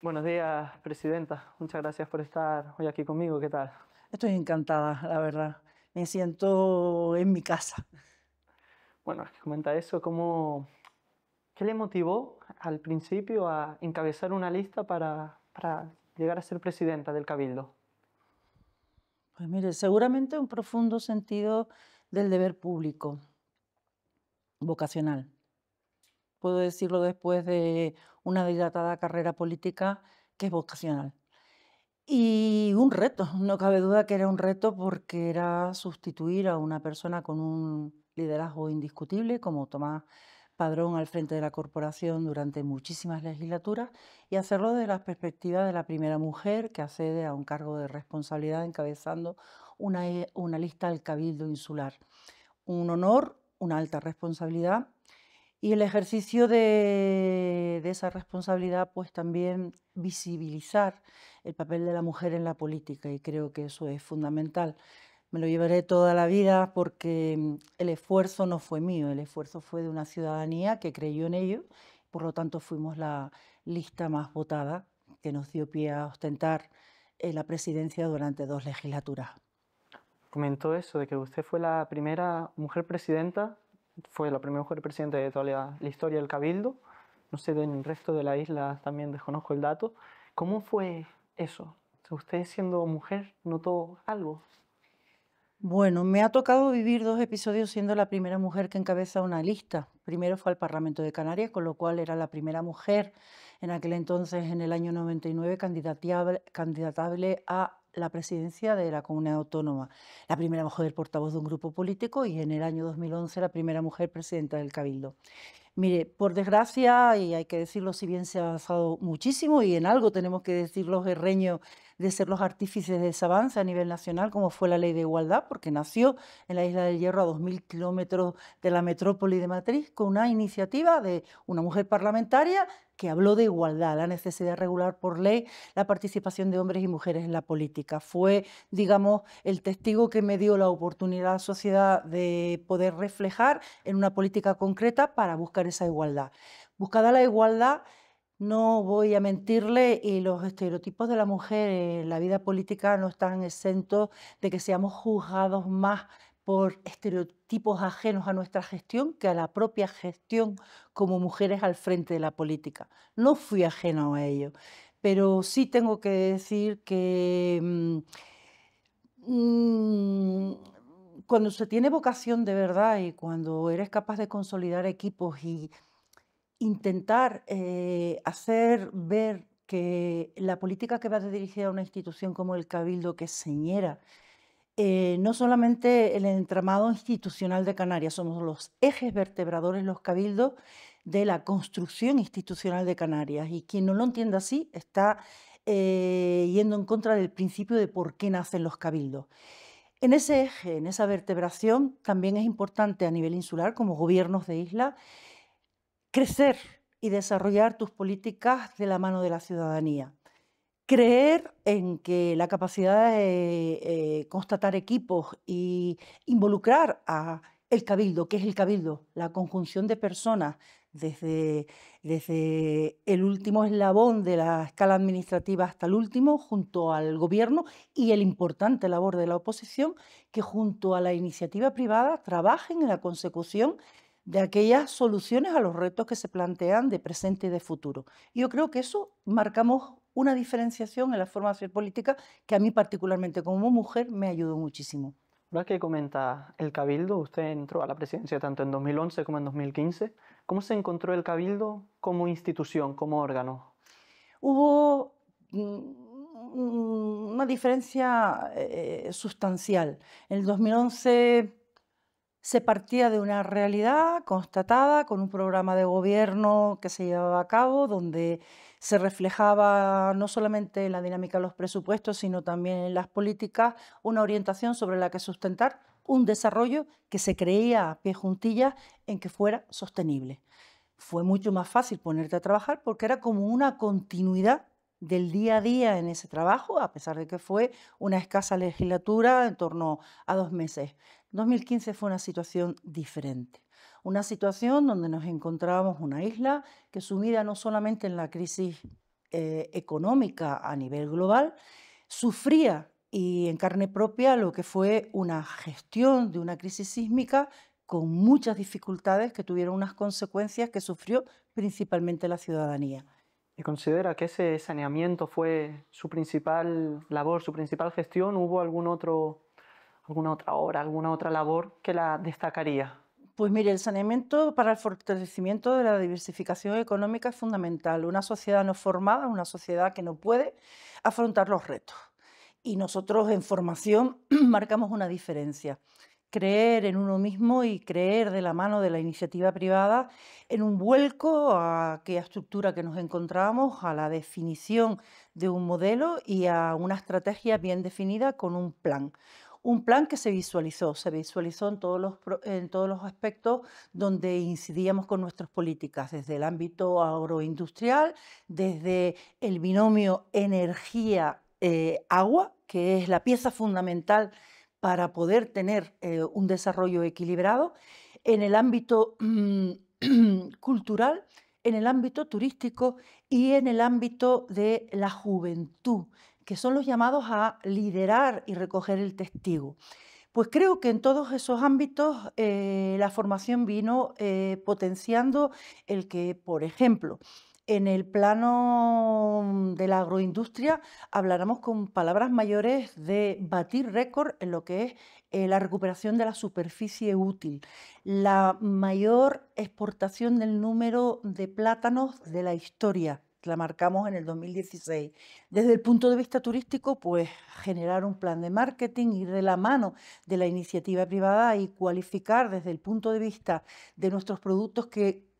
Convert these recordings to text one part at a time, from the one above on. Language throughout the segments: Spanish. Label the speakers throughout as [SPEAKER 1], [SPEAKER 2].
[SPEAKER 1] Buenos días, presidenta. Muchas gracias por estar hoy aquí conmigo. ¿Qué tal?
[SPEAKER 2] Estoy encantada, la verdad. Me siento en mi casa.
[SPEAKER 1] Bueno, comenta eso, ¿qué le motivó al principio a encabezar una lista para llegar a ser presidenta del Cabildo?
[SPEAKER 2] Pues mire, seguramente un profundo sentido del deber público, vocacional. Puedo decirlo después de una dilatada carrera política que es vocacional. Y un reto, no cabe duda que era un reto porque era sustituir a una persona con un liderazgo indiscutible como Tomás Padrón al frente de la corporación durante muchísimas legislaturas y hacerlo desde la perspectiva de la primera mujer que accede a un cargo de responsabilidad encabezando una lista del Cabildo Insular. Un honor, una alta responsabilidad y el ejercicio de esa responsabilidad, pues también visibilizar el papel de la mujer en la política y creo que eso es fundamental. Me lo llevaré toda la vida porque el esfuerzo no fue mío, el esfuerzo fue de una ciudadanía que creyó en ello, por lo tanto fuimos la lista más votada que nos dio pie a ostentar la presidencia durante 2 legislaturas.
[SPEAKER 1] Comentó eso, de que usted fue la primera mujer presidenta, fue la primera mujer presidenta de toda la historia del Cabildo. No sé, del resto de la isla también desconozco el dato. ¿Cómo fue eso? ¿Usted siendo mujer notó algo?
[SPEAKER 2] Bueno, me ha tocado vivir 2 episodios siendo la primera mujer que encabeza una lista. Primero fue al Parlamento de Canarias, con lo cual era la primera mujer en aquel entonces, en el año 99, candidatable a la presidencia de la comunidad autónoma. La primera mujer portavoz de un grupo político y en el año 2011 la primera mujer presidenta del Cabildo. Mire, por desgracia, y hay que decirlo, si bien se ha avanzado muchísimo y en algo tenemos que decir los guerreños de ser los artífices de ese avance a nivel nacional, como fue la Ley de Igualdad, porque nació en la Isla del Hierro a 2000 kilómetros de la metrópoli de Madrid, con una iniciativa de una mujer parlamentaria que habló de igualdad, la necesidad de regular por ley la participación de hombres y mujeres en la política. Fue, digamos, el testigo que me dio la oportunidad a la sociedad de poder reflejar en una política concreta para buscar esa igualdad. Buscada la igualdad, no voy a mentirle, y los estereotipos de la mujer en la vida política no están exentos de que seamos juzgados más por estereotipos ajenos a nuestra gestión que a la propia gestión como mujeres al frente de la política. No fui ajeno a ello, pero sí tengo que decir que Mm, cuando se tiene vocación de verdad y cuando eres capaz de consolidar equipos y intentar hacer ver que la política que va dirigida a una institución como el Cabildo, que es señera, no solamente el entramado institucional de Canarias, somos los ejes vertebradores, los cabildos, de la construcción institucional de Canarias. Y quien no lo entienda así está yendo en contra del principio de por qué nacen los cabildos. En ese eje, en esa vertebración, también es importante a nivel insular, como gobiernos de isla, crecer y desarrollar tus políticas de la mano de la ciudadanía. Creer en que la capacidad de constatar equipos y involucrar a el cabildo, ¿qué es el cabildo? La conjunción de personas desde el último eslabón de la escala administrativa hasta el último, junto al gobierno y el importante labor de la oposición, que junto a la iniciativa privada trabajen en la consecución de aquellas soluciones a los retos que se plantean de presente y de futuro. Yo creo que eso marcamos una diferenciación en la forma de hacer política que a mí particularmente como mujer me ayudó muchísimo.
[SPEAKER 1] Ahora que comenta el Cabildo, usted entró a la presidencia tanto en 2011 como en 2015. ¿Cómo se encontró el Cabildo como institución, como órgano?
[SPEAKER 2] Hubo una diferencia sustancial. En el 2011 se partía de una realidad constatada con un programa de gobierno que se llevaba a cabo, donde se reflejaba no solamente en la dinámica de los presupuestos, sino también en las políticas, una orientación sobre la que sustentar un desarrollo que se creía a pie juntillas en que fuera sostenible. Fue mucho más fácil ponerte a trabajar porque era como una continuidad del día a día en ese trabajo, a pesar de que fue una escasa legislatura en torno a 2 meses. 2015 fue una situación diferente, una situación donde nos encontrábamos una isla que sumida no solamente en la crisis económica a nivel global, sufría y en carne propia lo que fue una gestión de una crisis sísmica con muchas dificultades que tuvieron unas consecuencias que sufrió principalmente la ciudadanía.
[SPEAKER 1] ¿Y considera que ese saneamiento fue su principal labor, su principal gestión? ¿Hubo alguna otra obra, alguna otra labor que la destacaría?
[SPEAKER 2] Pues mire, el saneamiento para el fortalecimiento de la diversificación económica es fundamental. Una sociedad no formada, una sociedad que no puede afrontar los retos. Y nosotros en formación marcamos una diferencia. Creer en uno mismo y creer de la mano de la iniciativa privada en un vuelco a aquella estructura que nos encontramos, a la definición de un modelo y a una estrategia bien definida con un plan. Un plan que se visualizó en todos los aspectos donde incidíamos con nuestras políticas, desde el ámbito agroindustrial, desde el binomio energía-agua, que es la pieza fundamental para poder tener un desarrollo equilibrado, en el ámbito cultural, en el ámbito turístico y en el ámbito de la juventud, que son los llamados a liderar y recoger el testigo. Pues creo que en todos esos ámbitos la formación vino potenciando el que, por ejemplo, en el plano de la agroindustria habláramos con palabras mayores de batir récord en lo que es la recuperación de la superficie útil, la mayor exportación del número de plátanos de la historia. La marcamos en el 2016. Desde el punto de vista turístico, pues generar un plan de marketing, ir de la mano de la iniciativa privada y cualificar desde el punto de vista de nuestros productos que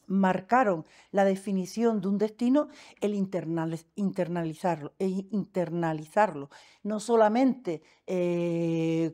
[SPEAKER 2] marcaron la definición de un destino, el internalizarlo. No solamente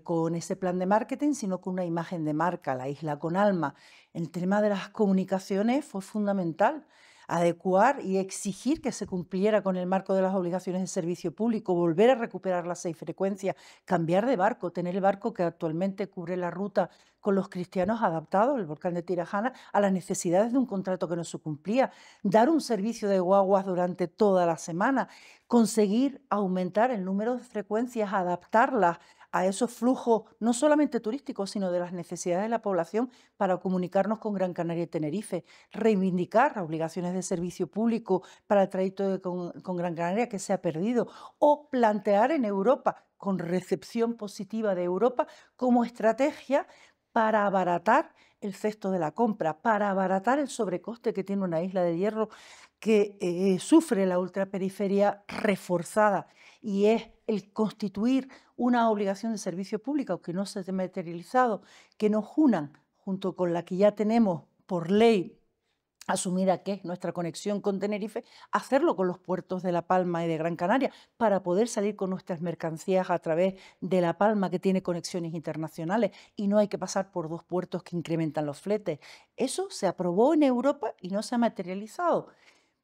[SPEAKER 2] con ese plan de marketing, sino con una imagen de marca, la isla con alma. El tema de las comunicaciones fue fundamental. Adecuar y exigir que se cumpliera con el marco de las obligaciones de servicio público, volver a recuperar las 6 frecuencias, cambiar de barco, tener el barco que actualmente cubre la ruta con los cristianos adaptado, el volcán de Tirajana, a las necesidades de un contrato que no se cumplía, dar un servicio de guaguas durante toda la semana, conseguir aumentar el número de frecuencias, adaptarlas a esos flujos, no solamente turísticos, sino de las necesidades de la población para comunicarnos con Gran Canaria y Tenerife, reivindicar obligaciones de servicio público para el trayecto con Gran Canaria que se ha perdido, o plantear en Europa, con recepción positiva de Europa, como estrategia para abaratar el cesto de la compra, para abaratar el sobrecoste que tiene una isla de hierro que sufre la ultraperiferia reforzada, y es el constituir una obligación de servicio público, aunque no se ha materializado, que nos unan junto con la que ya tenemos por ley asumida, que es nuestra conexión con Tenerife, hacerlo con los puertos de La Palma y de Gran Canaria para poder salir con nuestras mercancías a través de La Palma, que tiene conexiones internacionales y no hay que pasar por 2 puertos que incrementan los fletes. Eso se aprobó en Europa y no se ha materializado.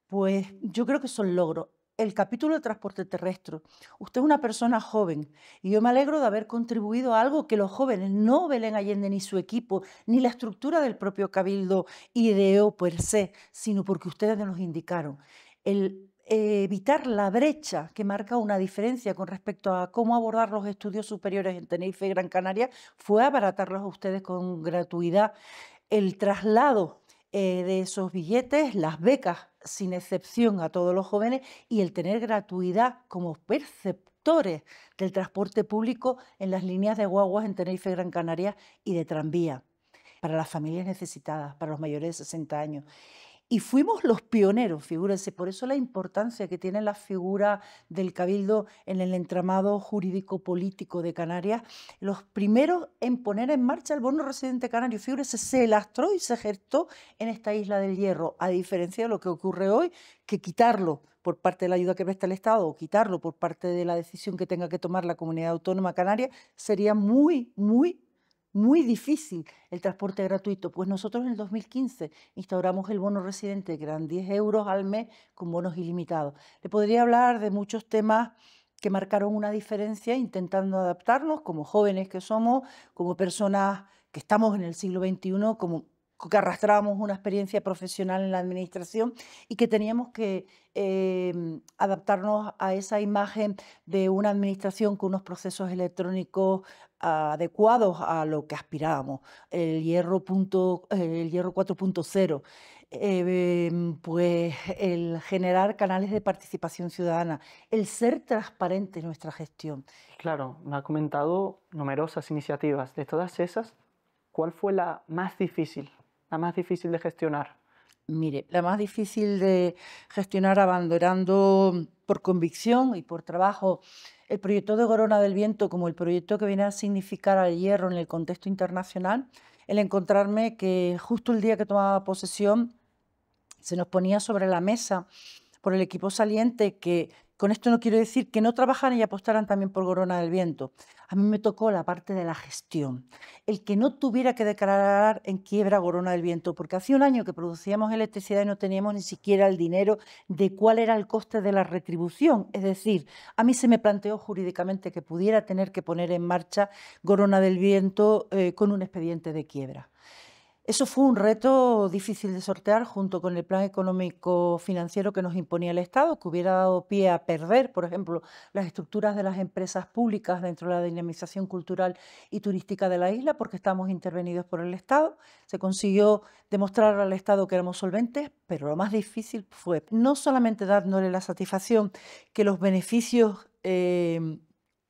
[SPEAKER 2] Pues yo creo que son logros. El capítulo de transporte terrestre. Usted es una persona joven y yo me alegro de haber contribuido a algo que los jóvenes, no Belén Allende ni su equipo, ni la estructura del propio Cabildo ideó per se, sino porque ustedes nos indicaron. El evitar la brecha que marca una diferencia con respecto a cómo abordar los estudios superiores en Tenerife y Gran Canaria fue abaratarlos a ustedes con gratuidad. El traslado de esos billetes, las becas sin excepción a todos los jóvenes y el tener gratuidad como perceptores del transporte público en las líneas de guaguas en Tenerife y Gran Canaria y de tranvía para las familias necesitadas, para los mayores de 60 años. Y fuimos los pioneros, figúrense, por eso la importancia que tiene la figura del Cabildo en el entramado jurídico-político de Canarias, los primeros en poner en marcha el bono residente canario. Figúrense, se lastró y se gestó en esta isla del Hierro, a diferencia de lo que ocurre hoy, que quitarlo por parte de la ayuda que presta el Estado o quitarlo por parte de la decisión que tenga que tomar la Comunidad Autónoma Canaria sería muy difícil el transporte gratuito. Pues nosotros en el 2015 instauramos el bono residente, que eran 10 euros al mes con bonos ilimitados. Le podría hablar de muchos temas que marcaron una diferencia intentando adaptarnos como jóvenes que somos, como personas que estamos en el siglo XXI, como que arrastrábamos una experiencia profesional en la administración y que teníamos que adaptarnos a esa imagen de una administración con unos procesos electrónicos adecuados a lo que aspirábamos, el hierro 4.0, pues el generar canales de participación ciudadana, el ser transparente en nuestra gestión.
[SPEAKER 1] Claro, me ha comentado numerosas iniciativas. De todas esas, ¿cuál fue la más difícil? La más difícil de gestionar.
[SPEAKER 2] Mire, la más difícil de gestionar abandonando por convicción y por trabajo el proyecto de Corona del Viento como el proyecto que viene a significar al hierro en el contexto internacional, el encontrarme que justo el día que tomaba posesión se nos ponía sobre la mesa por el equipo saliente que, con esto no quiero decir que no trabajaran y apostaran también por Corona del Viento. A mí me tocó la parte de la gestión, el que no tuviera que declarar en quiebra Corona del Viento, porque hacía un año que producíamos electricidad y no teníamos ni siquiera el dinero de cuál era el coste de la retribución. Es decir, a mí se me planteó jurídicamente que pudiera tener que poner en marcha Corona del Viento con un expediente de quiebra. Eso fue un reto difícil de sortear junto con el plan económico financiero que nos imponía el Estado, que hubiera dado pie a perder, por ejemplo, las estructuras de las empresas públicas dentro de la dinamización cultural y turística de la isla, porque estamos intervenidos por el Estado. Se consiguió demostrar al Estado que éramos solventes, pero lo más difícil fue no solamente dándole la satisfacción que los beneficios,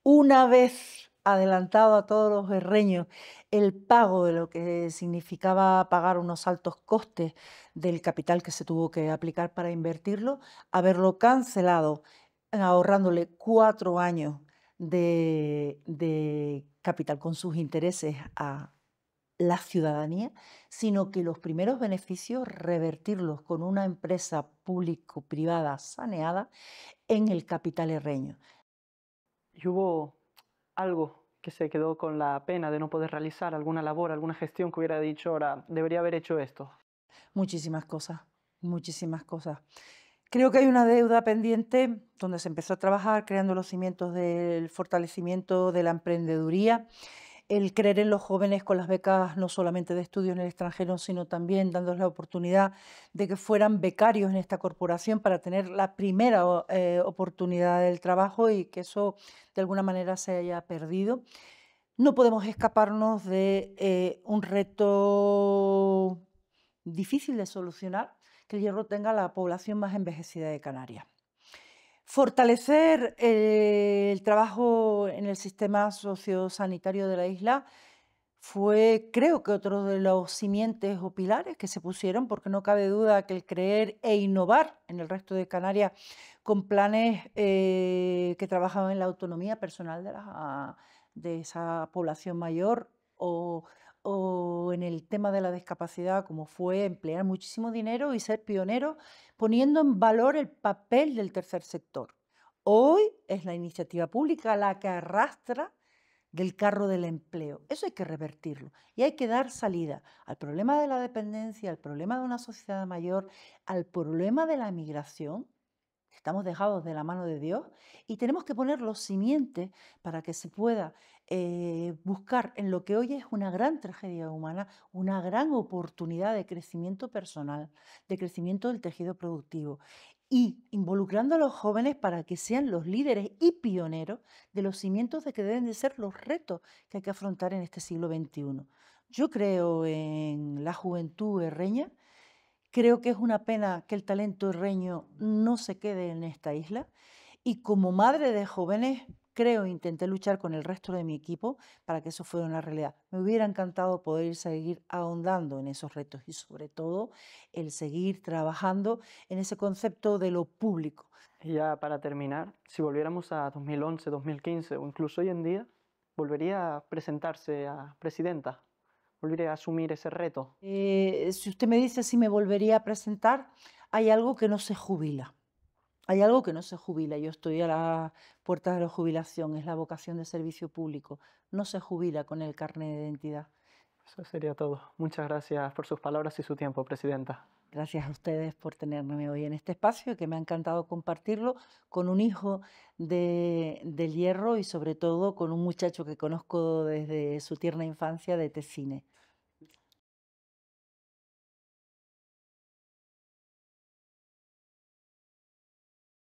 [SPEAKER 2] una vez adelantado a todos los herreños, el pago de lo que significaba pagar unos altos costes del capital que se tuvo que aplicar para invertirlo, haberlo cancelado, ahorrándole 4 años de capital con sus intereses a la ciudadanía, sino que los primeros beneficios revertirlos con una empresa público-privada saneada en el capital herreño.
[SPEAKER 1] ¿Y hubo algo que se quedó con la pena de no poder realizar, alguna labor, alguna gestión que hubiera dicho ahora, debería haber hecho esto?
[SPEAKER 2] Muchísimas cosas, muchísimas cosas. Creo que hay una deuda pendiente donde se empezó a trabajar creando los cimientos del fortalecimiento de la emprendeduría, el creer en los jóvenes con las becas no solamente de estudio en el extranjero, sino también dándoles la oportunidad de que fueran becarios en esta corporación para tener la primera oportunidad del trabajo y que eso de alguna manera se haya perdido. No podemos escaparnos de un reto difícil de solucionar, que el hierro tenga la población más envejecida de Canarias. Fortalecer el trabajo en el sistema sociosanitario de la isla fue, creo que otro de los simientes o pilares que se pusieron, porque no cabe duda que el creer e innovar en el resto de Canarias con planes que trabajaban en la autonomía personal de esa población mayor o en el tema de la discapacidad, como fue emplear muchísimo dinero y ser pionero poniendo en valor el papel del tercer sector. Hoy es la iniciativa pública la que arrastra del carro del empleo. Eso hay que revertirlo y hay que dar salida al problema de la dependencia, al problema de una sociedad mayor, al problema de la migración. Estamos dejados de la mano de Dios y tenemos que poner los simientes para que se pueda buscar en lo que hoy es una gran tragedia humana, una gran oportunidad de crecimiento personal, de crecimiento del tejido productivo y involucrando a los jóvenes para que sean los líderes y pioneros de los cimientos de que deben de ser los retos que hay que afrontar en este siglo XXI. Yo creo en la juventud herreña. Creo que es una pena que el talento herreño no se quede en esta isla y como madre de jóvenes creo intenté luchar con el resto de mi equipo para que eso fuera una realidad. Me hubiera encantado poder seguir ahondando en esos retos y sobre todo el seguir trabajando en ese concepto de lo público.
[SPEAKER 1] Y ya para terminar, si volviéramos a 2011, 2015 o incluso hoy en día, ¿volvería a presentarse a presidenta? ¿Volvería a asumir ese reto?
[SPEAKER 2] Si usted me dice si me volvería a presentar, hay algo que no se jubila. Hay algo que no se jubila. Yo estoy a las puertas de la jubilación, es la vocación de servicio público. No se jubila con el carnet de identidad.
[SPEAKER 1] Eso sería todo. Muchas gracias por sus palabras y su tiempo, presidenta.
[SPEAKER 2] Gracias a ustedes por tenerme hoy en este espacio, que me ha encantado compartirlo con un hijo del hierro y sobre todo con un muchacho que conozco desde su tierna infancia de Tecine.